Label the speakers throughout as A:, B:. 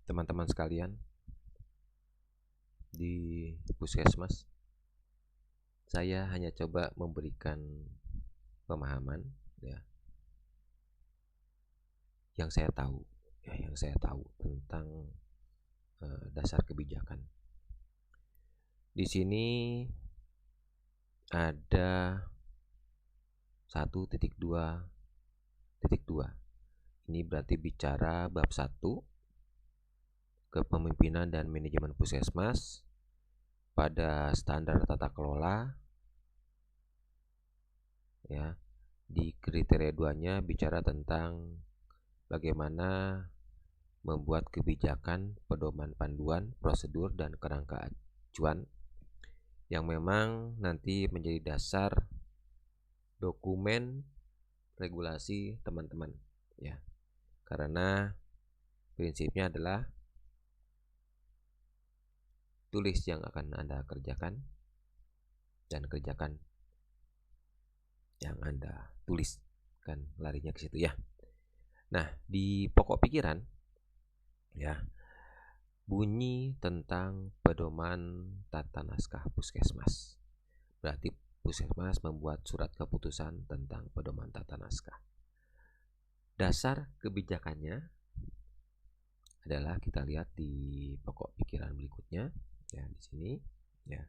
A: teman-teman sekalian di Puskesmas. Saya hanya coba memberikan pemahaman ya yang saya tahu tentang dasar kebijakan. Di sini ada 1.2.2. Ini berarti bicara bab 1, kepemimpinan dan manajemen puskesmas pada standar tata kelola. Ya, di kriteria 2-nya bicara tentang bagaimana membuat kebijakan, pedoman panduan, prosedur, dan kerangka acuan yang memang nanti menjadi dasar dokumen regulasi teman-teman ya. Karena prinsipnya adalah tulis yang akan Anda kerjakan dan kerjakan yang Anda tulis, kan larinya ke situ ya. Nah, di pokok pikiran ya, bunyi tentang pedoman tata naskah puskesmas. Berarti puskesmas membuat surat keputusan tentang pedoman tata naskah. Dasar kebijakannya adalah kita lihat di pokok pikiran berikutnya ya, di sini ya.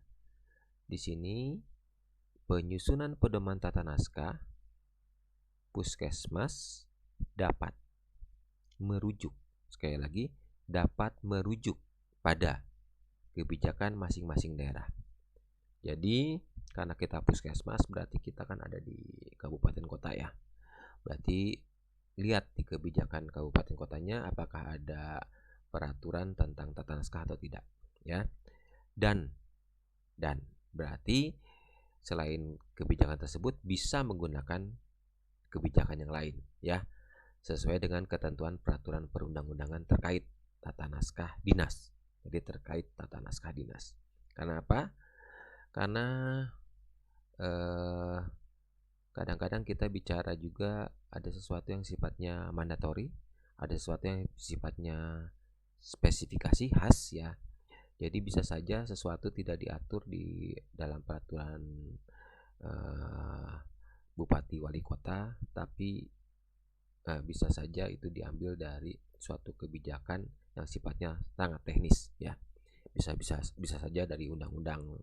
A: Di sini penyusunan pedoman tata naskah puskesmas dapat merujuk, sekali lagi, dapat merujuk pada kebijakan masing-masing daerah. Jadi karena kita puskesmas berarti kita kan ada di kabupaten kota ya. Berarti lihat di kebijakan kabupaten kotanya apakah ada peraturan tentang tata naskah atau tidak ya. Dan berarti selain kebijakan tersebut bisa menggunakan kebijakan yang lain ya, sesuai dengan ketentuan peraturan perundang-undangan terkait tata naskah dinas. Jadi terkait tata naskah dinas. Karena apa? Karena kadang-kadang kita bicara juga ada sesuatu yang sifatnya mandatori, ada sesuatu yang sifatnya spesifikasi khas ya. Jadi bisa saja sesuatu tidak diatur di dalam peraturan bupati wali kota, tapi bisa saja itu diambil dari suatu kebijakan yang sifatnya sangat teknis ya. Bisa saja dari undang-undang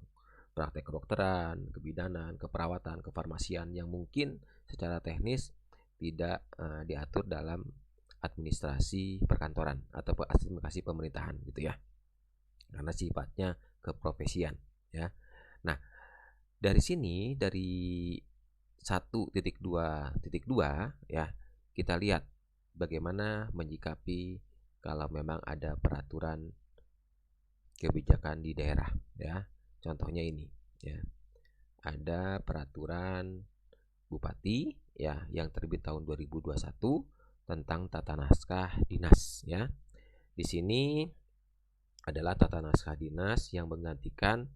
A: praktek kedokteran, kebidanan, keperawatan, kefarmasian yang mungkin secara teknis tidak diatur dalam administrasi perkantoran atau administrasi pemerintahan gitu ya. Karena sifatnya keprofesian ya. Nah, dari sini dari 1.2.2 ya, kita lihat bagaimana menyikapi kalau memang ada peraturan kebijakan di daerah ya. Contohnya ini ya. Ada peraturan bupati ya yang terbit tahun 2021 tentang tata naskah dinas ya. Di sini adalah tata naskah dinas yang menggantikan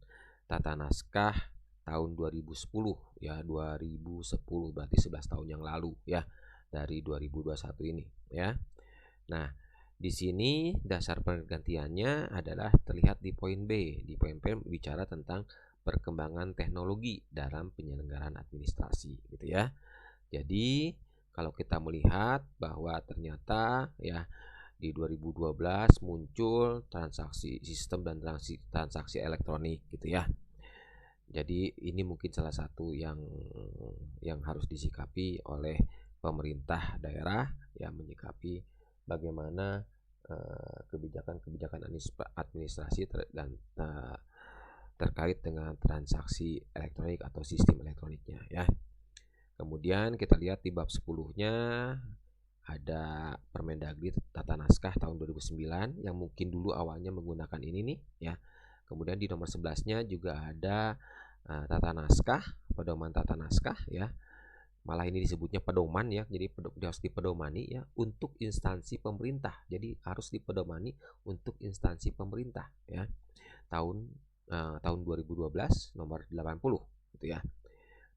A: tata naskah tahun 2010 ya, 2010 berarti 11 tahun yang lalu ya, dari 2021 ini ya. Nah, di sini dasar pergantiannya adalah terlihat di poin B. Di poin B bicara tentang perkembangan teknologi dalam penyelenggaraan administrasi gitu ya. Jadi kalau kita melihat bahwa ternyata ya di 2012 muncul transaksi sistem dan transaksi elektronik gitu ya. Jadi ini mungkin salah satu yang harus disikapi oleh pemerintah daerah ya, menyikapi bagaimana kebijakan-kebijakan administrasi dan terkait dengan transaksi elektronik atau sistem elektroniknya ya. Kemudian kita lihat di bab 10-nya ada Permendagri tata naskah tahun 2009 yang mungkin dulu awalnya menggunakan ini nih ya. Kemudian di nomor 11-nya juga ada tata naskah, pedoman tata naskah ya. Malah ini disebutnya pedoman ya, jadi harus dipedomani ya untuk instansi pemerintah. Jadi harus dipedomani untuk instansi pemerintah ya. Tahun 2012 nomor 80 gitu ya.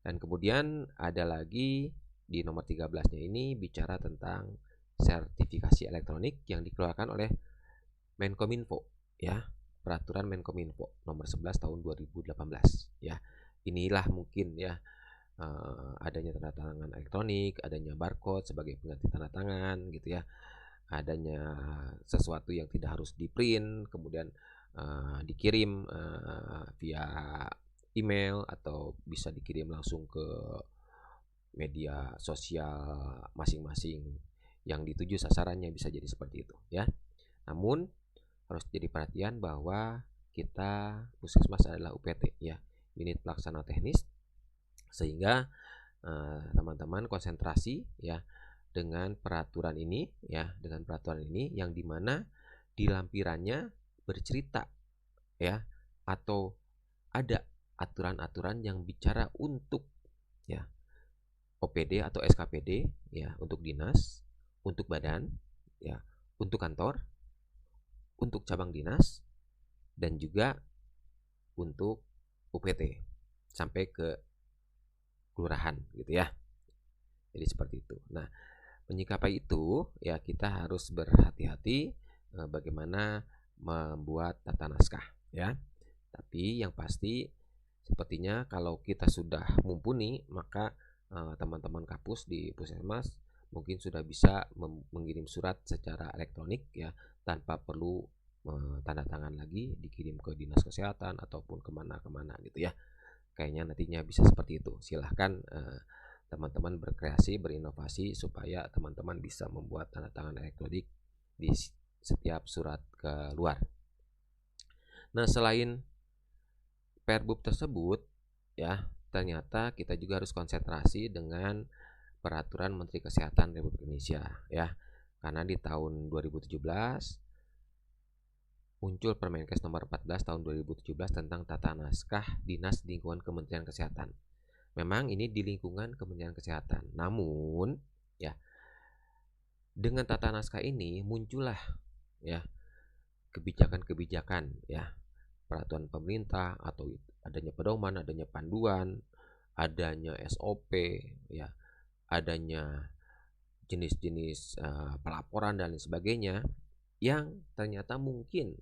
A: Dan kemudian ada lagi di nomor 13-nya ini bicara tentang sertifikasi elektronik yang dikeluarkan oleh Menkominfo ya, peraturan Menkominfo nomor 11 tahun 2018 ya. Inilah mungkin ya adanya tanda tangan elektronik, adanya barcode sebagai pengganti tanda tangan gitu ya. Adanya sesuatu yang tidak harus di-print kemudian dikirim via email atau bisa dikirim langsung ke media sosial masing-masing yang dituju sasarannya, bisa jadi seperti itu ya. Namun harus jadi perhatian bahwa kita Puskesmas adalah UPT ya, unit pelaksana teknis, sehingga teman-teman konsentrasi ya dengan peraturan ini ya, dengan peraturan ini yang dimana di lampirannya bercerita ya, atau ada aturan-aturan yang bicara untuk ya OPD atau SKPD ya, untuk dinas, untuk badan ya, untuk kantor, untuk cabang dinas, dan juga untuk UPT sampai ke kelurahan gitu ya. Jadi seperti itu. Nah, menyikapi itu ya kita harus berhati-hati bagaimana membuat tata naskah ya. Tapi yang pasti sepertinya kalau kita sudah mumpuni, maka teman-teman kapus di Puskesmas mungkin sudah bisa mengirim surat secara elektronik ya, tanpa perlu tanda tangan lagi dikirim ke dinas kesehatan ataupun kemana-kemana gitu ya. Kayaknya nantinya bisa seperti itu. Silahkan teman-teman berkreasi, berinovasi supaya teman-teman bisa membuat tanda tangan elektronik di setiap surat keluar. Nah, selain Perbub tersebut ya, ternyata kita juga harus konsentrasi dengan peraturan Menteri Kesehatan Republik Indonesia ya. Karena di tahun 2017 muncul Permenkes nomor 14 tahun 2017 tentang tata naskah Dinas Lingkungan Kementerian Kesehatan. Memang ini di lingkungan Kementerian Kesehatan. Namun ya, dengan tata naskah ini muncullah ya kebijakan-kebijakan ya, peraturan pemerintah atau adanya pedoman, adanya panduan, adanya SOP ya, adanya jenis-jenis pelaporan dan lain sebagainya yang ternyata mungkin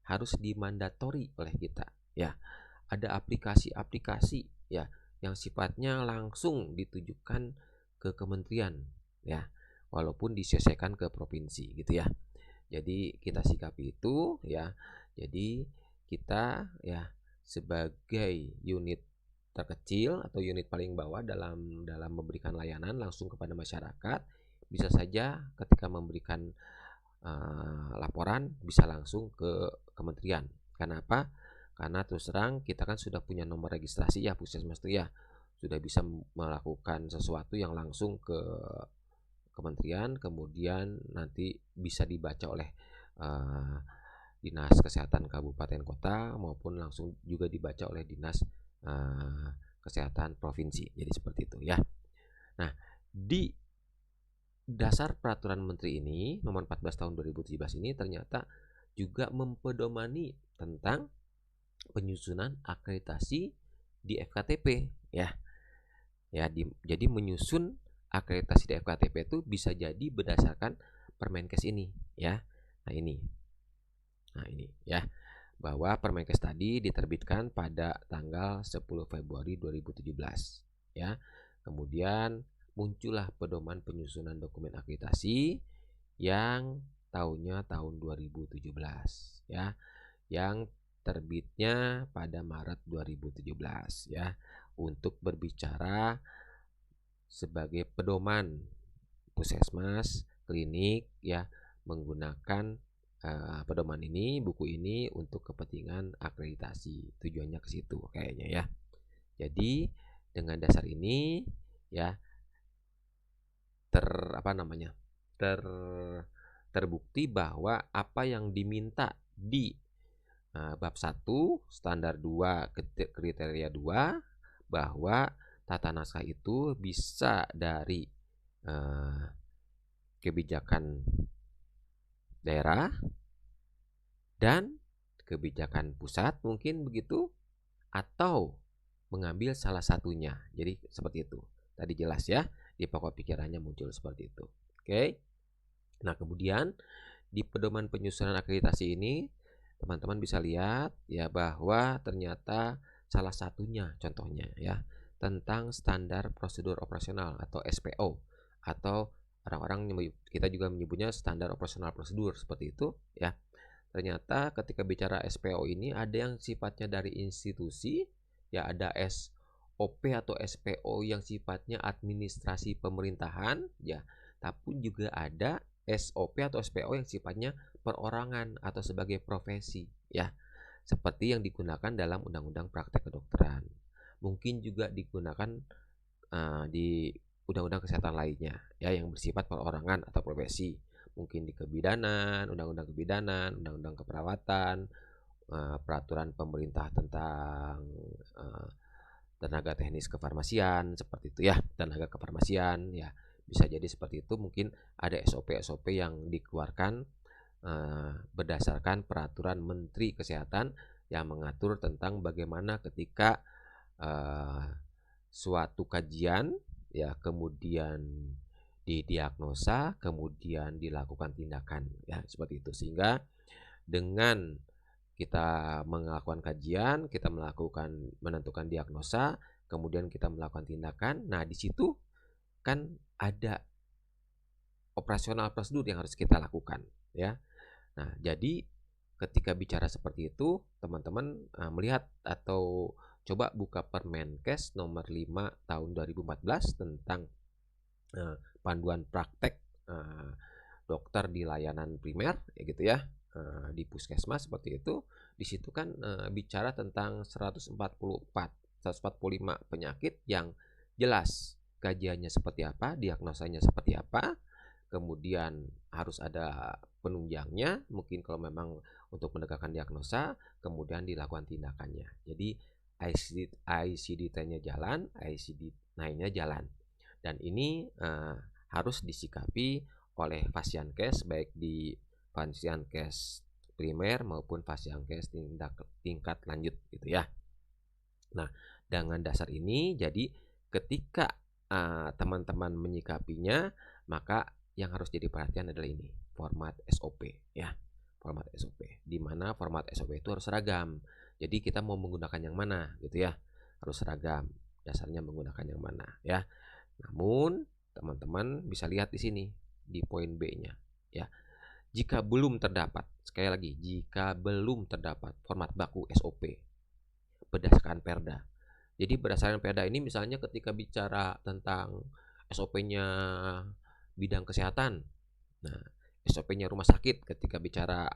A: harus dimandatori oleh kita ya. Ada aplikasi-aplikasi ya yang sifatnya langsung ditujukan ke kementerian ya, walaupun disesuaikan ke provinsi gitu ya. Jadi kita sikapi itu ya. Jadi kita ya sebagai unit terkecil atau unit paling bawah dalam memberikan layanan langsung kepada masyarakat, bisa saja ketika memberikan laporan bisa langsung ke kementerian. Kenapa? Karena terus terang kita kan sudah punya nomor registrasi ya Puskesmas itu ya, sudah bisa melakukan sesuatu yang langsung ke kementerian, kemudian nanti bisa dibaca oleh dinas kesehatan kabupaten kota maupun langsung juga dibaca oleh dinas kesehatan provinsi. Jadi seperti itu ya. Nah, di dasar peraturan menteri ini nomor 14 tahun 2017 ini ternyata juga mempedomani tentang penyusunan akreditasi di FKTP ya. Jadi menyusun akreditasi di FKTP itu bisa jadi berdasarkan Permenkes ini ya. Nah ini ya, bahwa Permenkes tadi diterbitkan pada tanggal 10 Februari 2017 ya. Kemudian muncullah pedoman penyusunan dokumen akreditasi yang tahunnya tahun 2017 ya, yang terbitnya pada Maret 2017 ya, untuk berbicara sebagai pedoman puskesmas, klinik ya, menggunakan pedoman ini, buku ini untuk kepentingan akreditasi. Tujuannya ke situ kayaknya ya. Jadi dengan dasar ini ya terbukti bahwa apa yang diminta di bab 1 standar 2 kriteria 2 bahwa tata naskah itu bisa dari kebijakan daerah dan kebijakan pusat mungkin begitu, atau mengambil salah satunya. Jadi seperti itu. Tadi jelas ya, di pokok pikirannya muncul seperti itu. Oke. Nah, kemudian di pedoman penyusunan akreditasi ini teman-teman bisa lihat ya bahwa ternyata salah satunya contohnya ya tentang standar prosedur operasional atau SPO, atau orang-orang kita juga menyebutnya standar operasional prosedur seperti itu ya. Ternyata ketika bicara SPO ini ada yang sifatnya dari institusi, ya ada SOP atau SPO yang sifatnya administrasi pemerintahan, ya. Tapi juga ada SOP atau SPO yang sifatnya perorangan atau sebagai profesi, ya. Seperti yang digunakan dalam Undang-Undang Praktek Kedokteran. Mungkin juga digunakan di undang-undang kesehatan lainnya, ya, yang bersifat perorangan atau profesi. Mungkin di kebidanan, undang-undang kebidanan, undang-undang keperawatan, peraturan pemerintah tentang tenaga teknis kefarmasian seperti itu ya, tenaga kefarmasian ya, bisa jadi seperti itu. Mungkin ada SOP-SOP yang dikeluarkan berdasarkan peraturan Menteri Kesehatan yang mengatur tentang bagaimana ketika suatu kajian ya kemudian didiagnosa, kemudian dilakukan tindakan ya seperti itu. Sehingga dengan kita melakukan kajian, kita menentukan diagnosa, kemudian kita melakukan tindakan. Nah, di situ kan ada operasional prosedur yang harus kita lakukan ya. Nah, jadi ketika bicara seperti itu, teman-teman melihat atau coba buka Permenkes nomor 5 tahun 2014 tentang panduan praktek dokter di layanan primer ya gitu ya, di puskesmas seperti itu. Di situ kan bicara tentang 145 penyakit yang jelas kajiannya seperti apa, diagnosanya seperti apa, kemudian harus ada penunjangnya, mungkin kalau memang untuk menegakkan diagnosa, kemudian dilakukan tindakannya. Jadi ICD-10-nya jalan, ICD-9-nya jalan. Dan ini harus disikapi oleh Fasiankes, baik di Fasiankes primer maupun Fasiankes tingkat lanjut gitu ya. Nah, dengan dasar ini jadi ketika teman-teman menyikapinya, maka yang harus jadi perhatian adalah ini, format SOP ya. Format SOP, di mana format SOP itu harus seragam. Jadi kita mau menggunakan yang mana gitu ya, harus seragam. Dasarnya menggunakan yang mana ya. Namun teman-teman bisa lihat di sini di poin B-nya ya. Jika belum terdapat, sekali lagi, jika belum terdapat format baku SOP berdasarkan Perda. Jadi berdasarkan Perda ini misalnya ketika bicara tentang SOP-nya bidang kesehatan. Nah, SOP-nya rumah sakit ketika bicara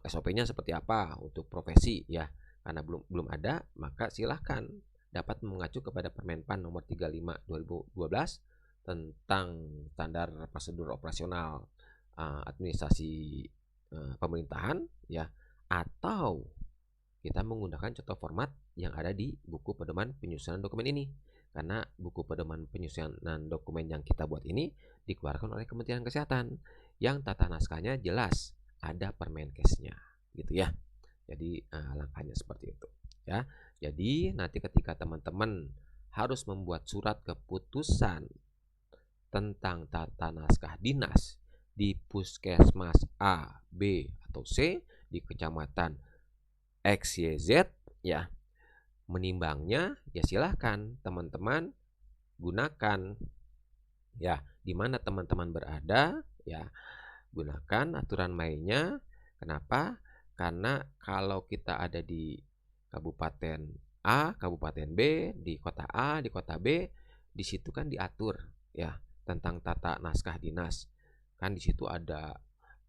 A: SOP-nya seperti apa untuk profesi ya. Karena belum ada, maka silahkan dapat mengacu kepada Permenpan nomor 35 2012 tentang standar prosedur operasional administrasi pemerintahan ya, atau kita menggunakan contoh format yang ada di buku pedoman penyusunan dokumen ini. Karena buku pedoman penyusunan dokumen yang kita buat ini dikeluarkan oleh Kementerian Kesehatan yang tata naskahnya jelas ada Permenkesnya gitu ya. Jadi langkahnya seperti itu ya. Jadi nanti ketika teman-teman harus membuat surat keputusan tentang tata naskah dinas di puskesmas A, B, atau C di kecamatan X, Y, Z ya, menimbangnya ya silahkan teman-teman gunakan ya di mana teman-teman berada ya, gunakan aturan mainnya. Kenapa? Karena kalau kita ada di Kabupaten A, Kabupaten B, di kota A, di kota B, di situ kan diatur ya tentang tata naskah dinas. Kan di situ ada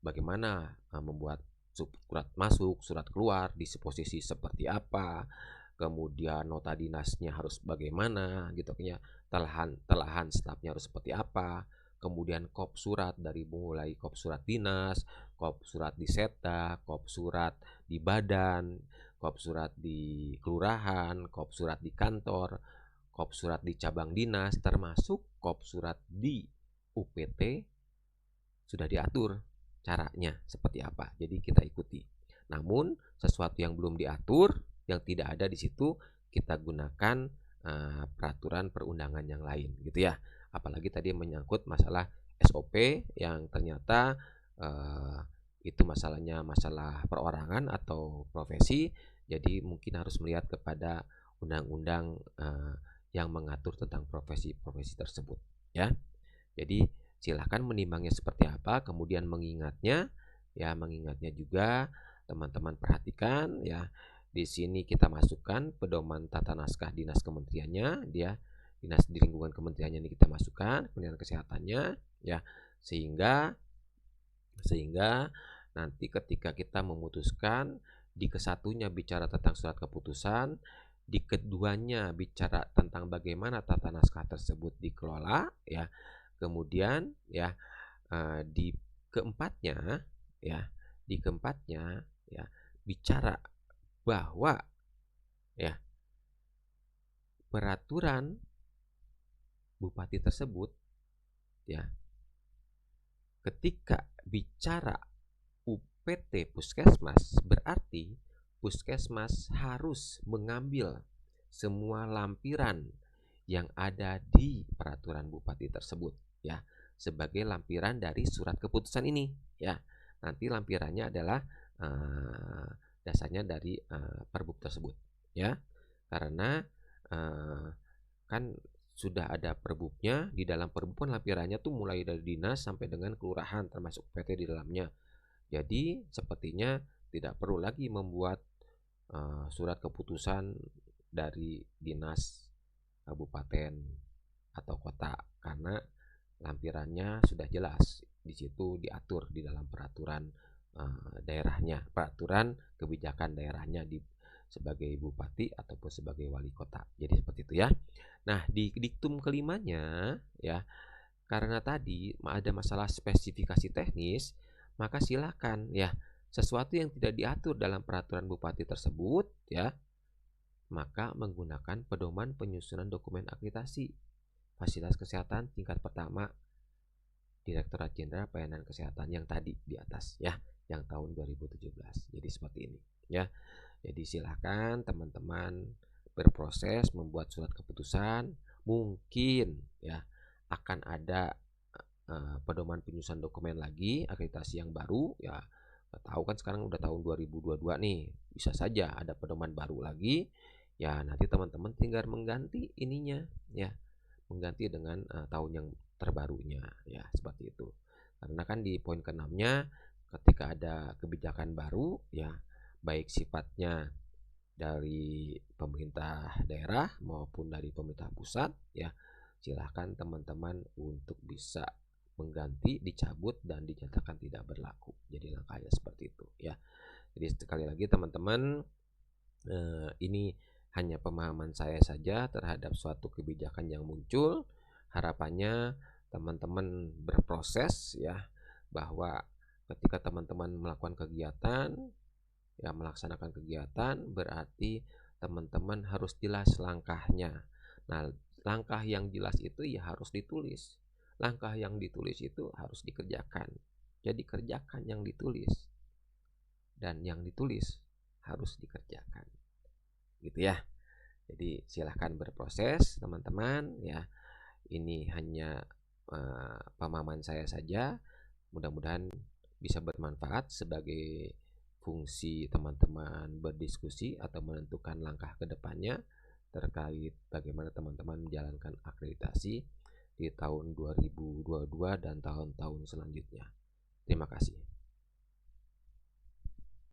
A: bagaimana membuat surat masuk, surat keluar, disposisi seperti apa, kemudian nota dinasnya harus bagaimana gitu ya, telahan stafnya harus seperti apa, kemudian kop surat dari mulai kop surat dinas, kop surat di Setda, kop surat di badan, kop surat di kelurahan, kop surat di kantor, kop surat di cabang dinas, termasuk kop surat di UPT sudah diatur caranya seperti apa. Jadi kita ikuti. Namun sesuatu yang belum diatur, yang tidak ada di situ, kita gunakan peraturan perundangan yang lain gitu ya. Apalagi tadi menyangkut masalah SOP yang ternyata eh, itu masalahnya masalah perorangan atau profesi, jadi mungkin harus melihat kepada undang-undang yang mengatur tentang profesi-profesi tersebut ya. Jadi silahkan menimbangnya seperti apa, kemudian mengingatnya ya, mengingatnya juga teman-teman perhatikan ya. Di sini kita masukkan pedoman tata naskah dinas kementeriannya, dia dinas di lingkungan kementeriannya ini kita masukkan, kemudian kesehatannya ya, sehingga nanti ketika kita memutuskan, di kesatunya bicara tentang surat keputusan, di keduanya bicara tentang bagaimana tata naskah tersebut dikelola ya, kemudian ya di keempatnya ya, ya bicara bahwa ya peraturan bupati tersebut ya, ketika bicara UPT Puskesmas, berarti Puskesmas harus mengambil semua lampiran yang ada di peraturan bupati tersebut ya, sebagai lampiran dari surat keputusan ini ya. Nanti lampirannya adalah dasarnya dari perbuk tersebut ya, karena kan sudah ada perbuknya. Di dalam perbuk kan lampirannya tuh mulai dari dinas sampai dengan kelurahan termasuk PT di dalamnya. Jadi sepertinya tidak perlu lagi membuat surat keputusan dari dinas kabupaten atau kota, karena lampirannya sudah jelas di situ diatur di dalam peraturan daerahnya, peraturan kebijakan daerahnya di sebagai bupati ataupun sebagai wali kota. Jadi seperti itu ya. Nah, di diktum kelimanya ya, karena tadi ada masalah spesifikasi teknis, maka silakan ya, sesuatu yang tidak diatur dalam peraturan bupati tersebut ya, maka menggunakan pedoman penyusunan dokumen akreditasi fasilitas kesehatan tingkat pertama Direktorat Jenderal Pelayanan Kesehatan yang tadi di atas ya, yang tahun 2017. Jadi seperti ini ya. Jadi silahkan teman-teman berproses membuat surat keputusan. Mungkin ya akan ada pedoman penyusunan dokumen lagi, akreditasi yang baru ya. Tahu kan sekarang udah tahun 2022 nih, bisa saja ada pedoman baru lagi ya. Nanti teman-teman tinggal mengganti ininya ya, mengganti dengan tahun yang terbarunya ya, seperti itu. Karena kan di poin ke-6-nya ketika ada kebijakan baru ya, baik sifatnya dari pemerintah daerah maupun dari pemerintah pusat ya, silahkan teman-teman untuk bisa mengganti, dicabut dan dinyatakan tidak berlaku. Jadi langkahnya seperti itu ya. Jadi sekali lagi teman-teman, ini hanya pemahaman saya saja terhadap suatu kebijakan yang muncul. Harapannya teman-teman berproses ya, bahwa ketika teman-teman melakukan kegiatan ya, melaksanakan kegiatan, berarti teman-teman harus jelas langkahnya. Nah, langkah yang jelas itu ya harus ditulis. Langkah yang ditulis itu harus dikerjakan. Jadi kerjakan yang ditulis, dan yang ditulis harus dikerjakan. Gitu ya. Jadi silahkan berproses teman-teman ya. Ini hanya pemahaman saya saja. Mudah-mudahan bisa bermanfaat sebagai fungsi teman-teman berdiskusi atau menentukan langkah ke depannya terkait bagaimana teman-teman menjalankan akreditasi di tahun 2022 dan tahun-tahun selanjutnya. Terima kasih.